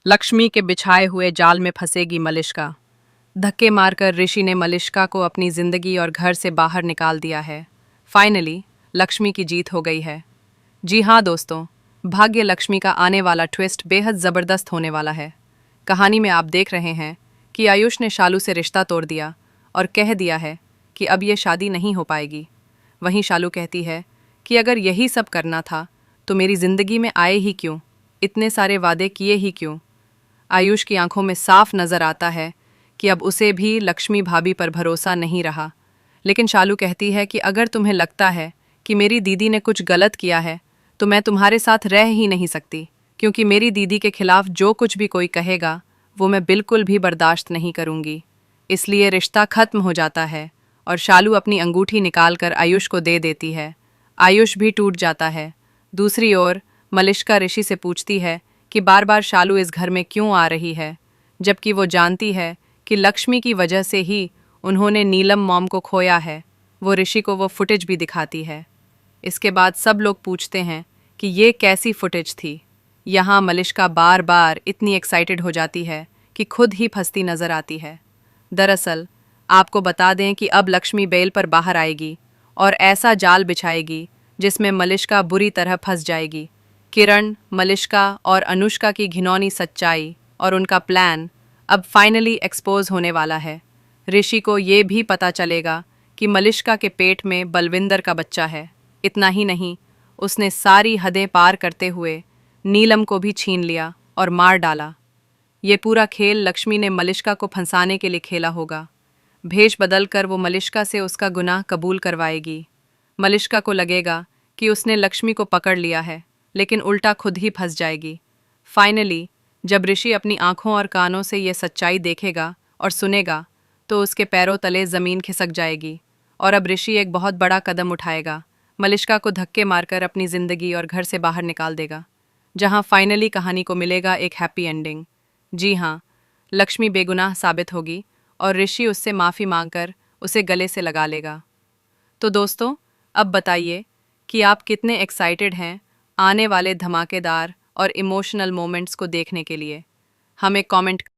लक्ष्मी के बिछाए हुए जाल में फंसेगी मलिष्का। धक्के मारकर ऋषि ने मलिष्का को अपनी जिंदगी और घर से बाहर निकाल दिया है। फाइनली लक्ष्मी की जीत हो गई है। जी हाँ दोस्तों, भाग्य लक्ष्मी का आने वाला ट्विस्ट बेहद ज़बरदस्त होने वाला है। कहानी में आप देख रहे हैं कि आयुष ने शालू से रिश्ता तोड़ दिया और कह दिया है कि अब ये शादी नहीं हो पाएगी। वहीं शालू कहती है कि अगर यही सब करना था तो मेरी ज़िंदगी में आए ही क्यों, इतने सारे वादे किए ही क्यों। आयुष की आंखों में साफ नजर आता है कि अब उसे भी लक्ष्मी भाभी पर भरोसा नहीं रहा। लेकिन शालू कहती है कि अगर तुम्हें लगता है कि मेरी दीदी ने कुछ गलत किया है तो मैं तुम्हारे साथ रह ही नहीं सकती, क्योंकि मेरी दीदी के खिलाफ जो कुछ भी कोई कहेगा वो मैं बिल्कुल भी बर्दाश्त नहीं करूंगी। इसलिए रिश्ता खत्म हो जाता है और शालू अपनी अंगूठी निकालकर आयुष को दे देती है। आयुष भी टूट जाता है। दूसरी ओर मलिष्का ऋषि से पूछती है कि बार बार शालू इस घर में क्यों आ रही है, जबकि वो जानती है कि लक्ष्मी की वजह से ही उन्होंने नीलम मॉम को खोया है। वो ऋषि को वो फुटेज भी दिखाती है। इसके बाद सब लोग पूछते हैं कि ये कैसी फुटेज थी। यहाँ मलिष्का बार बार इतनी एक्साइटेड हो जाती है कि खुद ही फंसती नजर आती है। दरअसल आपको बता दें कि अब लक्ष्मी बेल पर बाहर आएगी और ऐसा जाल बिछाएगी जिसमें मलिष्का बुरी तरह फंस जाएगी। किरण, मलिष्का और अनुष्का की घिनौनी सच्चाई और उनका प्लान अब फाइनली एक्सपोज होने वाला है। ऋषि को ये भी पता चलेगा कि मलिष्का के पेट में बलविंदर का बच्चा है। इतना ही नहीं, उसने सारी हदें पार करते हुए नीलम को भी छीन लिया और मार डाला। ये पूरा खेल लक्ष्मी ने मलिष्का को फंसाने के लिए खेला होगा। भेष बदलकर वो मलिष्का से उसका गुनाह कबूल करवाएगी। मलिष्का को लगेगा कि उसने लक्ष्मी को पकड़ लिया है, लेकिन उल्टा खुद ही फंस जाएगी। फाइनली जब ऋषि अपनी आंखों और कानों से ये सच्चाई देखेगा और सुनेगा तो उसके पैरों तले ज़मीन खिसक जाएगी और अब ऋषि एक बहुत बड़ा कदम उठाएगा। मलिष्का को धक्के मारकर अपनी ज़िंदगी और घर से बाहर निकाल देगा, जहां फाइनली कहानी को मिलेगा एक हैप्पी एंडिंग। जी हाँ, लक्ष्मी बेगुनाह साबित होगी और ऋषि उससे माफ़ी मांगकर उसे गले से लगा लेगा। तो दोस्तों, अब बताइए कि आप कितने एक्साइटेड हैं आने वाले धमाकेदार और इमोशनल मोमेंट्स को देखने के लिए। हमें कमेंट